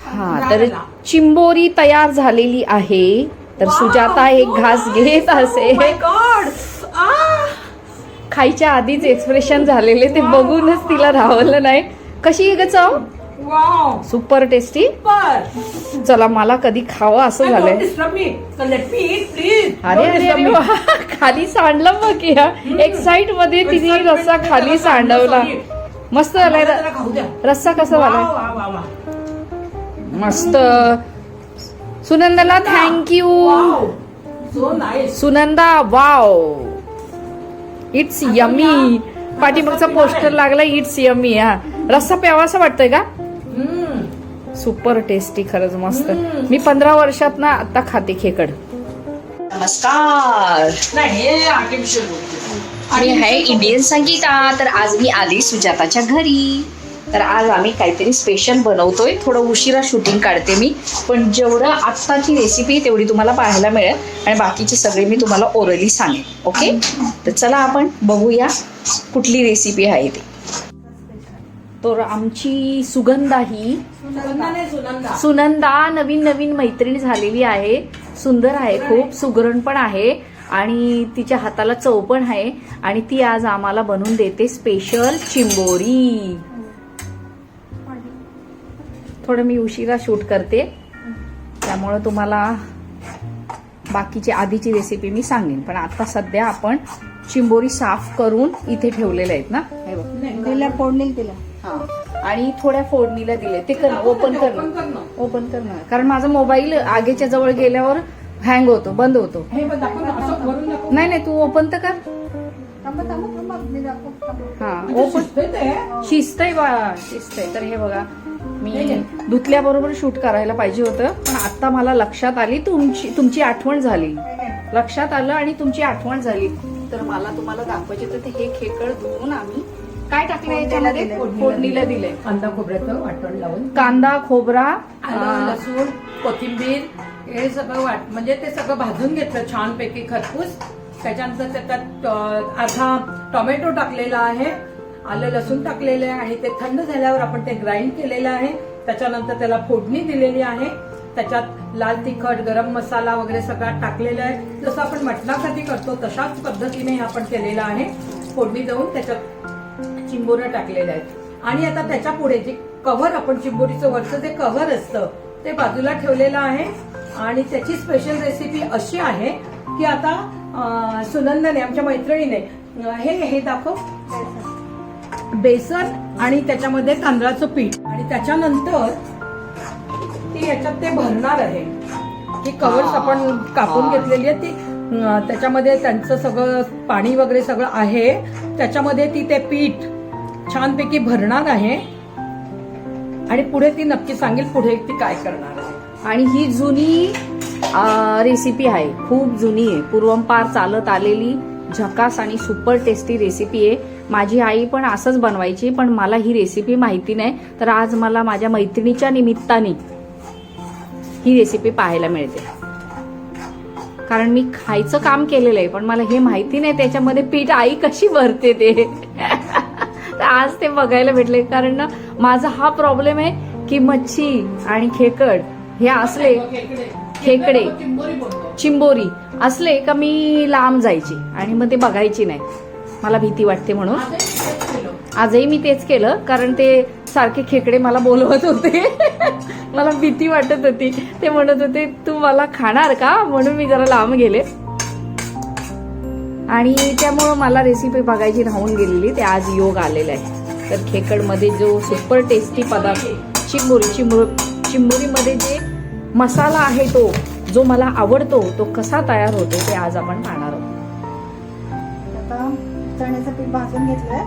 हा, तर चिंबोरी तयार झालेली आहे. तर सुजाता एक घास घेत असे. खायच्या आधीच एक्सप्रेशन झालेले ते बघूनच तिला राहवलं नाही. कशी आहे ग चव? Super tasty. चला मला कधी खावं असं झालंय. अरे अरे अरे वा, खाली सांडलं बघ या एक्साइट मध्ये तिने रस्सा खाली सांडवला. मस्त झालाय रस्सा. कसा झाला? मस्त. सुनंदाला thank you. Sunanda wow, it's yummy. पाठीमागचा पोस्टर लागला इट्स यमी. हा, रस्सा प्यावासा वाटतोय का? सुपर टेस्टी, खरंच मस्त. मी 15 वर्षात ना आता खाते खेकड. नमस्कार, मी आहे इंडियन संगीता. तर आज मी आली सुजाताच्या घरी. तर आज आम्ही काहीतरी स्पेशल बनवतोय. थोडं उशिरा शूटिंग काढते मी, पण जेवढं आत्ताची रेसिपी तेवढी तुम्हाला पाहायला मिळेल आणि बाकीची सगळी मी तुम्हाला ओरली सांगेन. ओके, तर चला आपण बघूया कुठली रेसिपी आहे ती. तर आमची सुगंधा ही सुनंदा नवीन नवीन मैत्रीण झालेली आहे. सुंदर आहे, खूप सुगरण पण आहे आणि तिच्या हाताला चव पण आहे. आणि ती आज आम्हाला बनवून देते स्पेशल चिंबोरी. थोडं मी उशिरा शूट करते त्यामुळे तुम्हाला बाकीची आधीची रेसिपी मी सांगेन. पण आता सध्या आपण चिंबोरी साफ करून इथे ठेवलेल्या आहेत ना. तिला फोडणी दिला. हा, आणि थोड्या फोडणीला दिले. ते कर, ओपन कर ना, कारण माझा मोबाईल आगेच्या जवळ गेल्यावर हँग होतो, बंद होतो. नाही नाही, तू ओपन तर कर. हा, ओपन. शिस्तय बा, शिस्तय. तर हे बघा, मी धुतल्याबरोबर शूट करायला पाहिजे होतं, पण आता मला लक्षात आली, तुमची आठवण झाली. लक्षात आलं आणि तुमची आठवण झाली. तर मला तुम्हाला दाखवायचे तर हे खेकड धुवून आम्ही काय टाकलंय त्यामध्ये, फोडणीला दिलंय. कांदा खोबऱ्याचं वाटण लावून, कांदा खोबरा, लसूण, कोथिंबीर हे सगळं म्हणजे ते सगळं भाजून घेतलं छानपैकी खरपूस. त्याच्यानंतर त्याच्यात अर्धा टोमॅटो टाकलेला आहे, आलं लसूण टाकलेलं आहे आणि ते थंड झाल्यावर आपण ते ग्राइंड केलेलं आहे. त्याच्यानंतर त्याला फोडणी दिलेली आहे. त्याच्यात लाल तिखट, गरम मसाला वगैरे सगळा टाकलेला आहे. जसं आपण मटणासाठी करतो तशाच पद्धतीने आपण केलेला आहे. फोडणी देऊन त्याच्यात चिंबोऱ्या टाकलेल्या आहेत. आणि आता त्याच्या पुढे जे कव्हर, आपण चिंबोरीचं वरचं जे कव्हर असतं ते बाजूला ठेवलेलं आहे. आणि त्याची स्पेशल रेसिपी अशी आहे की आता सुनंदाने, आमच्या मैत्रिणीने, हे दाखव, बेसन आणि त्याच्यामध्ये तांदळाचं पीठ, आणि त्याच्यानंतर ती याच्यात ते भरणार आहे. की कव्हर्स आपण कापून घेतलेली आहे ती, त्याच्यामध्ये त्यांचं सगळं पाणी वगैरे सगळं आहे. त्याच्यामध्ये ती ते पीठ छानपैकी भरणार आहे आणि पुढे ती नक्की सांगेल पुढे ती काय करणार आहे. आणि ही जुनी रेसिपी आहे, खूप जुनी आहे, पूर्वंपार चालत आलेली झकास आणि सुपर टेस्टी रेसिपी आहे. माझी आई पण असंच बनवायची, पण मला ही रेसिपी माहिती नाही. तर आज मला माझ्या मैत्रिणीच्या निमित्ताने ही रेसिपी पाहायला मिळते, कारण मी खायचं काम केलेलं आहे, पण मला हे माहिती नाही त्याच्यामध्ये पीठ आई कशी भरते ते. तर आज ते बघायला भेटले. कारण ना माझा हा प्रॉब्लेम आहे की मच्छी आणि खेकड हे असले, खेकडे चिंबोरी असले का मी लांब जायची आणि मग ते बघायची नाही, मला भीती वाटते म्हणून. आजही मी तेच केलं, कारण ते सारखे खेकडे मला बोलवत होते. मला भीती वाटत होती. ते म्हणत होते तू मला खाणार का, म्हणून मी जरा लांब गेले. आणि त्यामुळं मला रेसिपी बघायची राहून गेलेली, ते आज योग आलेला आहे. तर खेकडमध्ये जो सुपर टेस्टी पदार्थ चिंबोरीमध्ये जे मसाला आहे तो जो मला आवडतो तो कसा तयार होतो ते आज आपण पाहणार आहोत. आता चण्याचं पीठ भाजून घेतलंय.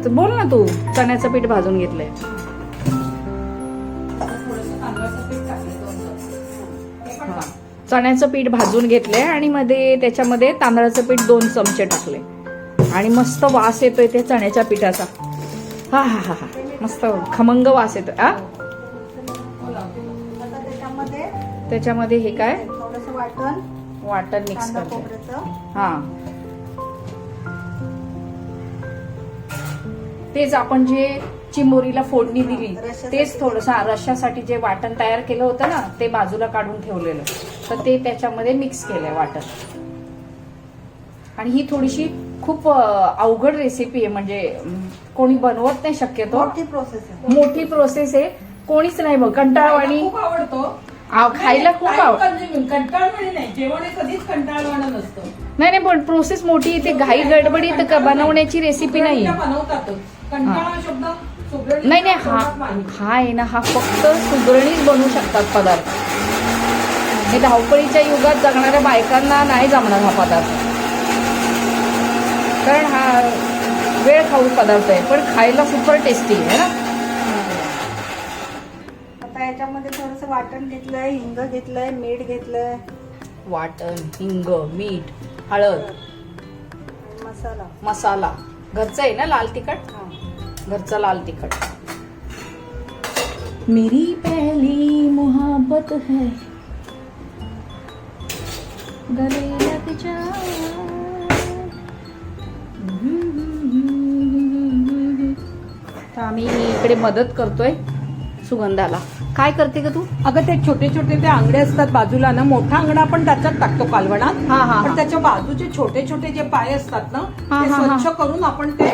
बोल ना तू, चण्याचं पीठ भाजून घेतलंय. चण्याचं पीठ भाजून घेतलंय आणि मध्ये त्याच्यामध्ये तांदळाचं पीठ 2 चमचे टाकले आणि मस्त वास येतोय त्या चण्याच्या पिठाचा. हा हा हा हा, मस्त खमंग वास येतोय. त्याच्यामध्ये हे काय, थोडंसं वाटण मिक्स करते. हा, तेच आपण जे चिंबोरीला फोडणी दिली रश्श्यासाठी. तेच थोडंसं रश्श्यासाठी जे वाटण तयार केलं होतं ना ते बाजूला काढून ठेवलेलं, तर ते त्याच्यामध्ये मिक्स केलंय वाटण. आणि ही थोडीशी खूप अवघड रेसिपी आहे, म्हणजे कोणी बनवत नाही शक्यतो. मोठी प्रोसेस आहे. मोठी प्रोसेस आहे, कोणीच नाही बघ कंटाळवाणी. खूप आवडतो. खायला खूप कंटाळवाणी नाही, जेवण हे कधीच कंटाळवाणं नसतं. नाही नाही, पण प्रोसेस मोठी आहे, ते घाई गडबडीत बनवण्याची रेसिपी नाही. बनवतातच. कंटाळा शब्द सुगरण नाही नाही, हा आहे ना, हा फक्त सुगरणीच बनवू शकतात पदार्थ. हे धावपळीच्या युगात जगणाऱ्या बायकांना नाही जमणार हा पदार्थ, कारण हा वेळ खाऊ पदार्थ आहे, पण खायला सुपर टेस्टी आहे ना. आता याच्यामध्ये थोडंसं वाटण घेतलंय, हिंग घेतलंय, मीठ घेतलंय, वाटण, हिंग, मीठ, हळद, आणि मसाला. मसाला घरचा आहे ना, लाल तिखट, हा. घरचा लाल तिखट. मेरी पहली मोहब्बत है गले लग जा. तर आम्ही इकडे मदत करतोय सुगंधाला. काय करते का तू? अगं ते छोटे छोटे ते आंगडे असतात बाजूला ना, मोठा आंगडा आपण त्याच्यात टाकतो कालवणात. हा, हा, हा. पण त्याच्या बाजूचे छोटे छोटे जे पाय असतात ना, हा, ते हा, हा. स्वच्छ करून आपण ते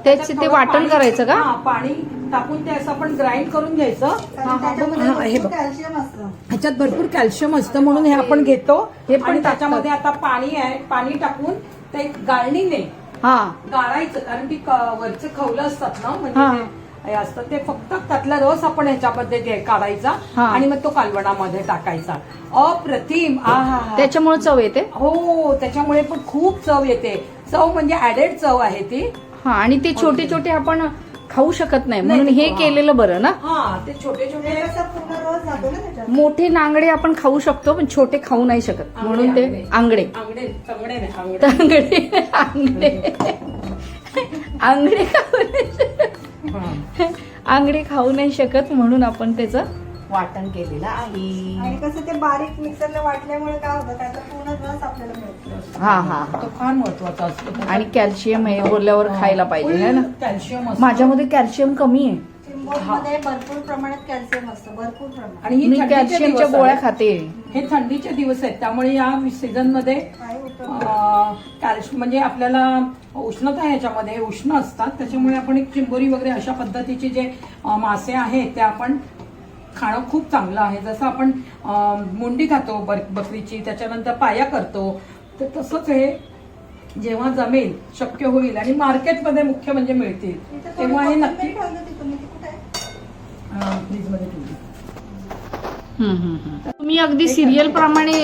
त्याच्यात ते थोडं वाटण पाणी- करायचं का? हा, पाणी टाकून ते असं आपण ग्राइंड करून घ्यायचं. कारण हा, त्याच्यामध्ये हा, हे भरपूर बघ. कॅल्शियम असतं. ह्याच्यात भरपूर कॅल्शियम असतं म्हणून हे आपण घेतो. हे पण आणि त्याच्यामध्ये आता पाणी आहे, पाणी टाकून ते गाळणीने हा गाळायचं, कारण ती वरचे खवलं असतात ना, हा. म्हणजे हे असतं ते, फक्त त्यातला रस आपण ह्याच्यामध्ये काढायचा हा. आणि मग तो कालवणामध्ये टाकायचा. अप्रतिम. आहा. त्याच्यामुळे चव येते. हो, त्याच्यामुळे पण खूप चव येते. चव म्हणजे ऍडेड चव आहे ती. हा, आणि ते छोटे छोटे आपण खाऊ शकत नाही, म्हणून नाही, हे हा. केलेलं बरं ना. हा, ते छोटे ते छोटे कसं पूर्ण रस जातो ना त्याच्यात. मोठे नांगडे आपण खाऊ शकतो, पण छोटे खाऊ नाही शकत, म्हणून ते आंगडे आंगडे तंगडे नाही, आंगडे. तांगडे आंगडे आंगडे खाऊ नाही शकत. हा. आंगडे खाऊ नाही शकत, म्हणून आपण त्याचं वाटण केलेलं आहे. आणि कसं ते बारीक मिक्सरला वाटल्यामुळे काय होतं, त्याचा पूर्ण रस आपल्याला मिळतो. हा हा. तो फार महत्वाचा असतो. आणि कॅल्शियम आहे बोलल्यावर खायला पाहिजे है ना. कॅल्शियम असतं. माझ्यामध्ये कॅल्शियम कमी आहे, चिंबोरीमध्ये भरपूर प्रमाणात कॅल्शियम असतं, भरपूर प्रमाणात. आणि ही मी थंडीचे कॅल्शियमच्या दिवस गोळ्या आहेत. खाते. हे थंडीचे दिवस आहेत, त्यामुळे या सीझन मध्ये काय होतं? कॅल्शियम म्हणजे आपल्याला उष्णता ह्याच्यामध्ये उष्ण असतात, त्याच्यामुळे आपण एक चिंबोरी वगैरे अशा पद्धतीचे जे मासे आहेत ते आपण खाणं खूप चांगलं आहे. जसं आपण मुंडी खातो बकरीची, त्याच्यानंतर पाया करतो, तर तसंच हे जेव्हा जमेल, शक्य होईल आणि मार्केटमध्ये मुख्य म्हणजे मिळतील, इथं थोडी तेव्हा हे कोथिंबीर नक्की ठेवली होती तुम्ही, ती कुठे आहे? फ्रीजमध्ये ठेवली. तुम्ही अगदी सिरियल प्रमाणे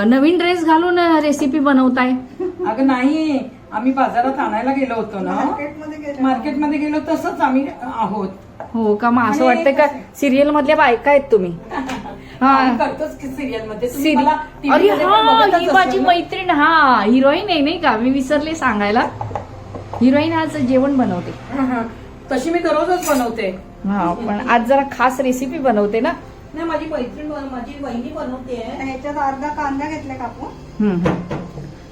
नवीन ड्रेस घालून रेसिपी बनवताय. अगं नाही, आम्ही बाजारात आणायला गेलो होतो ना, मार्केटमध्ये गेले. मार्केटमध्ये गेलो तसंच आम्ही आहोत. हो का? मग असं आणि वाटतंय का सिरियल मधल्या बायका आहेत तुम्ही? हा. आम्ही करतोच की सिरियल मध्ये. तुम्ही मला TV अरे मध्ये पण हा, बघतच ही माझी असाल ना? मैत्रीण, हा हिरोईन आहे नाही का, मी विसरले सांगायला. हिरोईन आज जेवण बनवते. हा. तशी मी दररोजच बनवते. हा, पण आज जरा खास रेसिपी बनवते ना. नाही, माझी मैत्रीण माझी वहिनी बनवते. ह्याच्यात अर्धा कांदा घेतलाय कापून.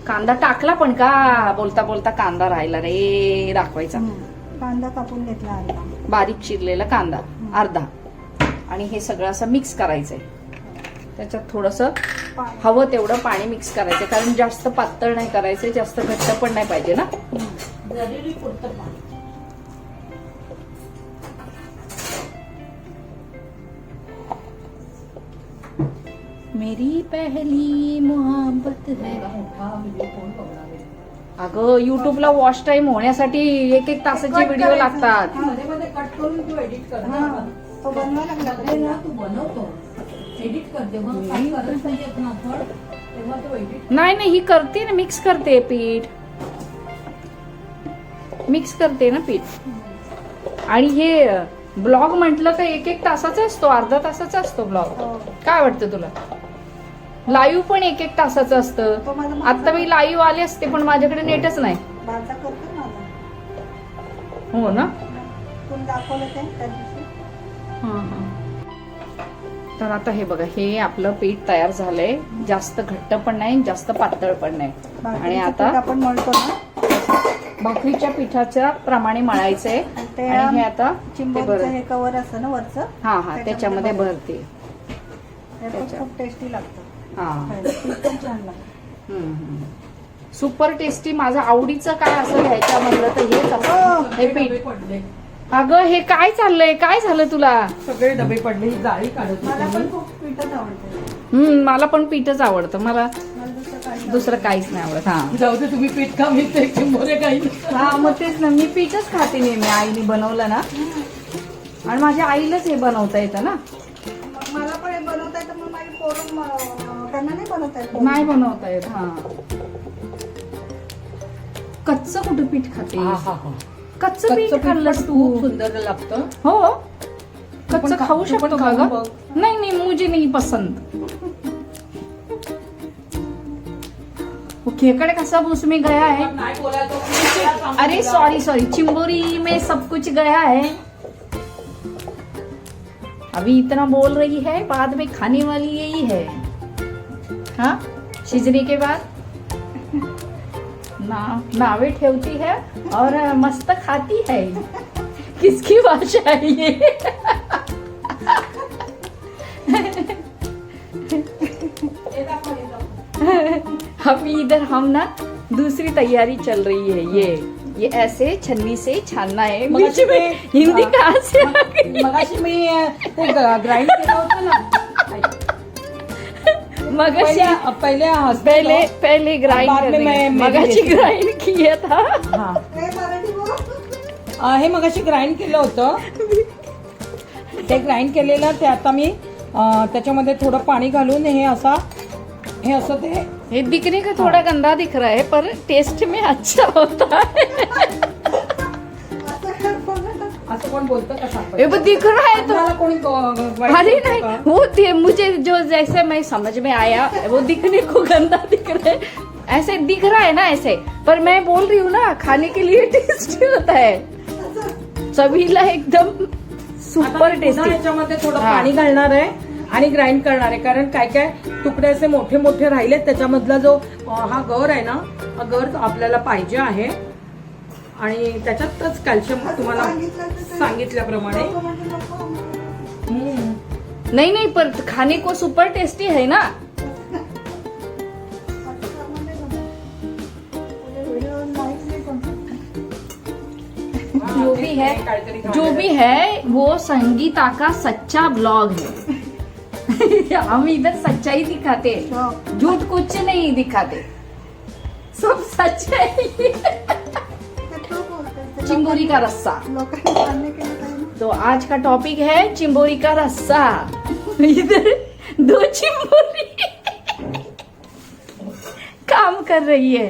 कांदा टाकला पण का? बोलता बोलता कांदा राहिला रे दाखवायचा. कांदा कापून घेतला अर्धा. बारीक चिरलेला कांदा अर्धा, आणि हे सगळं असं मिक्स करायचंय. त्याच्यात थोडंसं पाणी. हवं तेवढं पाणी मिक्स करायचं, कारण जास्त पातळ नाही करायचं, जास्त घट्ट पण नाही पाहिजे ना. जरी पुरतं पाणी. मेरी पहली मोहब्बत है. मोठा व्हिडिओ कोण बघणार आहे? अगं युट्यूबला वॉच टाइम होण्यासाठी एक तासाचे कट व्हिडिओ करायचं. लागतात. मध्ये मध्ये कट करून तू एडिट कर ना. हा, तो बनवायला लागला मध्ये ना तू बनवतो, एडिट कर, तेव्हा काही करत नाहीयेत ना आपण, तेव्हा तू एडिट. नाही नाही, ही करते ना, मिक्स करते पीठ, मिक्स करते ना पीठ. आणि हे ब्लॉग म्हटलं का एक तासाचा असतो, अर्धा तासाचा असतो ब्लॉग. हो. काय वाटतं तुला? लाईव्ह पण एक तासाचं असतं. तो माझा आता मी लाईव्ह आले असते, पण माझ्याकडे नेटच नाही. भाजा करतो माझा. हो ना. तुम्ही दाखवलं ते त्या दिवशी. हा, हा. तर आता हे बघा, हे आपलं पीठ तयार झालंय. जास्त घट्ट पण नाही, जास्त पातळ पण नाही. आणि भाकरीचं आता पीठ आपण मळतो ना, भाकरीच्या पिठाच्या प्रमाणे मळायचंय ते आणि हे आता चिंबोरीचं हे कवर असतं ना वरचं, हा त्याच्यामध्ये भरते. ते पण खूप टेस्टी लागतं. हा खायला. पीठ पण छान लागतं. Super tasty. माझं आवडीचं काय असं ह्याच्यामधलं तर हेच असं हे डबे पीठ. पडले, अगं हे काय चाललंय, काय झालं तुला? सगळे डबे पडले. ही जाळी काढत मला होते पण मी. खूप पीठच आवडतं. मला पण पीठच आवडतं. मला मला दुसरं काहीच नाही आवडत. हा जाऊ दे, तुम्ही पीठ का मी ते चिंबोरे काही हा मग तेच ना, मी पीठच खाते नेहमी. आईने बनवलं ना, आणि माझ्या आईलाच हे बनवता येतं ना. मग मला पण हे बनवता येतं, मग माझी पोरं त्यांना नाही बनवता येत. नाही बनवता येत. हा कच्चं कुठं पीठ खाते? कच्चं पीठ खाल्लंस तू? खूप सुंदर लागतं. हो पण कच्चं खा- खाऊ तू पण शकतो का खाऊन ग? बघ. नहीं मुझे नहीं पसंद. वो खेकड़ का सब उसमें गया है. नाही बोलायचं. अरे सॉरी चिंबोरी में सब कुछ गया है. अभी इतना बोल रही है, बाद में खाने वाली यही है. हाँ सीजने के बाद नावे ठेवती है और मस्त खाती है. किसकी भाषा है ये? अभी इधर हम ना दूसरी तैयारी चल रही है. ये ऐसे छन्नी से छानना है. मगाशी बीच में मैं- हिंदी कहाँ से आ गई? मगाशी मी ते ग्राइंड केलं होतं ना. मगाशी पहिले पहले ग्राइंड बाद कर में रही मैं- है. मैं मगाशी भी ग्राइंड किया था. हा हे मराठी बोल. हे मगाशी ग्राइंड केलं होतं. ते ग्राइंड केलेलं ते आता मी त्याच्यामध्ये थोडं पाणी घालून हे असं ते ये दिखने का थोड़ा गंदा दिख रहा है, पर टेस्ट में अच्छा होता है. असं काय बोलणार? असं कोण बोलतं का सांग ये वो दिख रहा है तो. तुम्हाला कोणी वाईट अरे बोलतं नहीं, का? वो मुझे जो जैसे मैं समझ में आया, वो दिखने को गंदा दिख रहा है. ऐसे दिख रहा है ना ऐसे, पर मैं बोल रही हूँ ना, खाने के लिए टेस्टी होता है. चवीला एकदम आता सुपर मी पुन्हा टेस्टी. याच्यामध्ये थोडं हा. पाणी घालणार आहे आणि ग्राइंड करणार आहे, कारण काय काय तुकडे असे मोठे मोठे राहिलेत. त्याच्यामधला जो हा गर आहे ना, हा गर आपल्याला पाहिजे आहे. आणि त्याच्यातच कॅल्शियम तुम्हाला सांगितल्याप्रमाणे. नको म्हणजे नको. नहीं पर खाने को सुपर टेस्टी है ना. असं म्हणजे जमत. व्हिडिओ लाईक नाही जमत. जो भी है वो संगीता का सच्चा ब्लॉग है. हम इधर सच्चाई दिखाते हैं, हो. झूठ कुछ नहीं दिखाते, सब सच है. ते तू बोलते. चिंबोरी का रस्सा. लोकांनी मान्य केलं काही नाही. तो आज का टॉपिक है चिंबोरी का रस्सा. इधर 2 चिंबोरी काम कर रही है.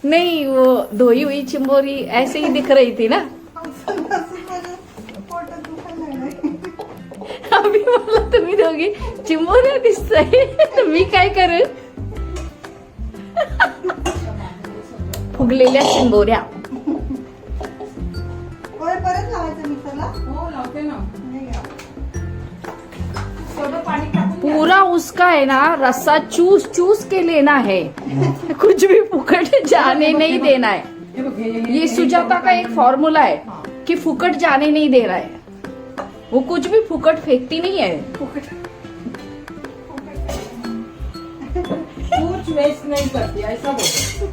नहीं वो धोई हुई चिंबोरी ऐसे ही दिख रही थी ना. असं माझं पोटात दुखायला लागलंय. अभी मला तुम्ही दोघी चिंबोऱ्या दिसताय, तर मी काय करू? फुगलेल्या चिंबोऱ्या. होय, परत लावायचं मिक्सरला. हो लावते ना. नाही घ्या. थोडं पाणी टाकून द्या. पूरा उसका है ना रस्सा चूस चूस के लेना है. कुछ भी फुकट जाने नहीं देना है. हे बघ, ये सुजाता का एक फॉर्मूला है कि फुकट जाने नहीं दे रहा है. वो कुछ भी फुकट फेंकती नहीं है. कुछ वेस्ट नहीं करती, ऐसा बोलो.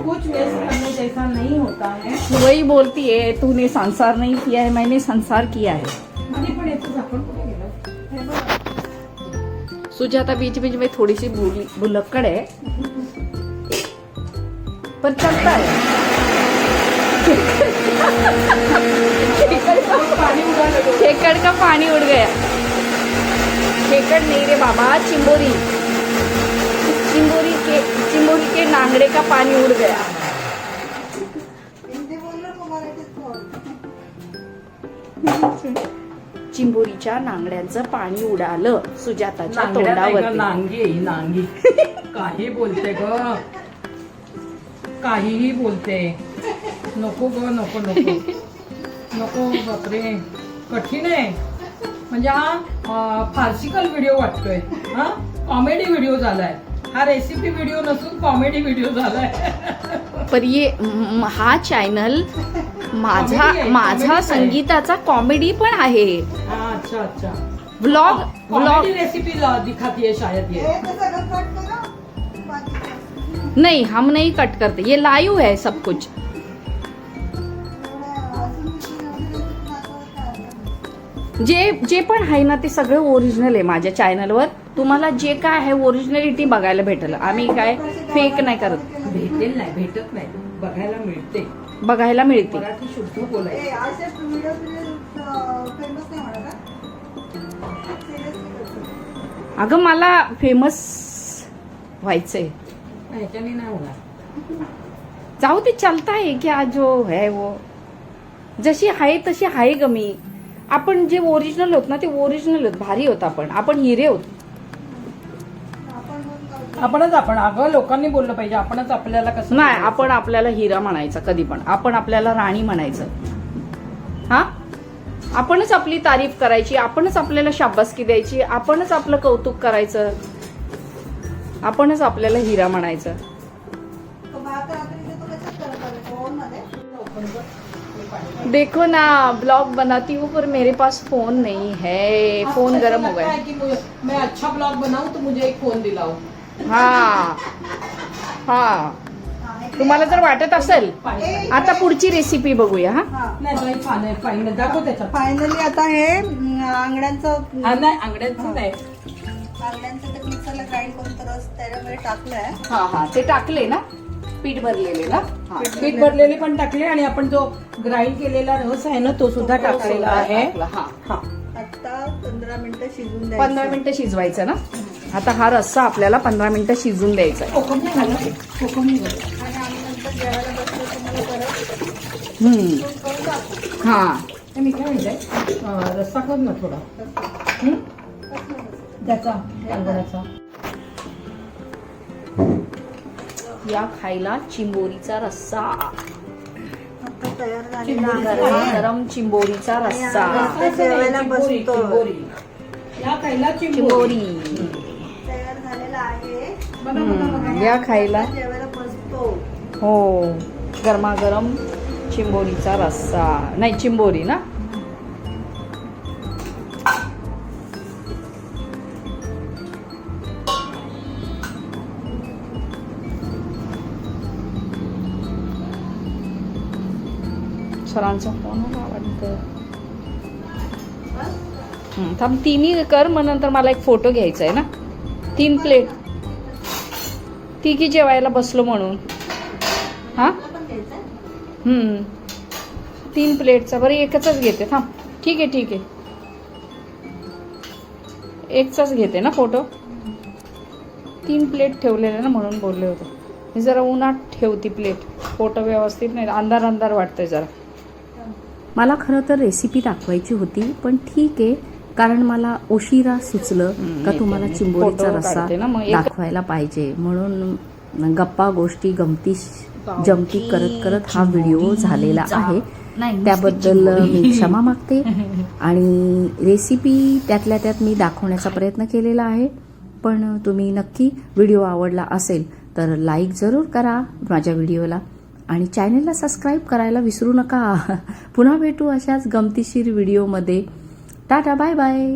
कुछ वेस्ट करने जैसा नहीं होता है. वही बोलती है तूने संसार नहीं किया है, मैंने संसार किया है. आणि पण याचं झाकण कुठे गेलं? हे बघा. सुजाता बीच बीच में थोड़ी सी भुलक्कड़ है, पर चलता है. खेकड़ का पानी उड़ गया. खेकड़ नहीं रे बाबा, चिंबोरी. चिंबोरी के नांगड़े का पानी उड़ गया. हिंदी बोललो का मराठीत बोल. चिंबोरीच्या नांगड्यांचं पाणी उडालं सुजाताच्या नांगड्या नाही ग, तोंडावर. नांगी आहे ही, नांगी. काही बोलते ग, काहीही बोलते. नको ग, नको नको नको. बापरे, कठीण आहे. म्हणजे हा फार्सिकल व्हिडिओ वाटतोय. हा कॉमेडी व्हिडिओ झालाय हा रेसिपी व्हिडिओ नसून कॉमेडी व्हिडिओ झालाय. पर ये हा चॅनल Comedy आहे, माझा comedy आहे. संगीताचा कॉमेडी पण आहे. हा, अच्छा अच्छा. व्लॉग कॉमेडी रेसिपी दिखाती है शायद ये. हे तर सगळं कट करा बाकी नहीं, हम नहीं कट करते, ये लाइव है सब कुछ. जे पण आहे ना ते सगळं ओरिजिनल आहे माझ्या चॅनलवर. तुम्हाला जे काय आहे ओरिजिनलिटी बघायला भेटेल. आम्ही काय फेक नाही करत, भेटेल नाही, भेटत नाही, बघायला मिळते. बघायला मिळते. मराठी शुद्ध बोलायचं. असे व्हिडिओ फेमस नाही होणार का? Seriously. अगं मला फेमस व्हायचंय. ह्याच्याने नाही होणार. जाऊ ते चलता है क्या जो है वो. जशी आहे तशी आहे ग मी. आपण जे ओरिजिनल होत ना ते ओरिजिनल होत, भारी होत. आपण हिरे होत. आपणच अगं लोकांनी बोललं पाहिजे. आपणच आपल्याला कसं नाही, आपण आपल्याला हिरा म्हणायचं कधी पण. आपण आपल्याला राणी म्हणायचं. हा, आपणच आपली तारीफ करायची, आपणच आपल्याला शाबासकी द्यायची, आपणच आपलं कौतुक करायचं, आपणच आपल्याला हिरा म्हणायचं. तो भात रात्रीचे तो कशात करत आले? ओव्हनमध्ये? देखो ना ब्लॉग बनाती हूँ पर मेरे पास फोन नहीं है. फोन गर्म हो गया. कि मैं अच्छा ब्लॉग बनाऊं तो मुझे एक फोन दिलाओ. हा हा, तुम्हाला जर वाटत असेल. आता पुढची रेसिपी बघूया. हा, हा. नाही फायनल दाखव त्याच्यात. फायनली आता हे अंगड्यांचं हा, नाही अंगड्याचं नाही. अंगड्यांचं ते मिक्सरला ग्राइंड करून तर रस त्याच्यामध्ये टाकलाय. हा, ते टाकले ना, पीठ भरलेले ना. हा. पीठ भरलेले पण टाकले आणि आपण जो ग्राइंड केलेला रस आहे ना तो सुद्धा टाकलेला आहे. हा, हा. आता 15 मिनिटं शिजून 15 मिनिटं शिजवायचं ना. आता हा रस्सा आपल्याला 15 मिनिटं शिजून द्यायचा आहे. कोकम नाही घालत. कोकम नाही घालत. आणि आम्ही नंतर जेवायला बसलो तुम्हाला परत हम्म. करून टाकू. हा, ते मी काय म्हणते रस्सा कर ना थोडा. हं? त्याचा अंगणाचा. या खायला चिंबोरीचा रस्सा. आता तयार झालेला चिंबोरी. आहे. गरम गरम चिंबोरीचा रस्सा. आता जेवायला बसतो. या खायला चिंबोरी. तयार झालेला आहे. या खायला. आता जेवायला बसतो. हो, गरमागरम चिंबोरीचा रस्सा. नाही, चिंबोरी ना. सरांचा फोन आला वाटतं. थांब, तिन्ही कर, मग नंतर मला एक फोटो घ्यायचा आहे ना. 3 प्लेट. तिघी जेवायला बसलो म्हणून. हा, पण घ्यायचं 3 प्लेटचा. बरं एकच घेते. थांब, ठीक आहे. एकचाच घेते ना फोटो. 3 प्लेट ठेवलेले ना म्हणून बोलले होते. मी जरा उन्हात ठेवती प्लेट. फोटो व्यवस्थित नाही, अंधार वाटतंय जरा. मला खरं तर रेसिपी दाखवायची होती, पण ठीक आहे, कारण मला उशिरा सुचलं का तुम्हाला चिंबोरीचा फोटो रस्सा काढते ना, मग एक- दाखवायला पाहिजे म्हणून गप्पा गोष्टी गमती जमती करत हा व्हिडिओ झालेला आहे. त्याबद्दल मी क्षमा मागते. आणि रेसिपी त्यातल्या त्यात मी दाखवण्याचा प्रयत्न केलेला आहे. पण तुम्ही नक्की व्हिडिओ आवडला असेल तर लाईक जरूर करा माझ्या व्हिडिओला आणि चॅनलला सबस्क्राईब करायला विसरू नका. पुन्हा भेटू अशाच गमतीशीर व्हिडिओमध्ये. Tata, bye bye.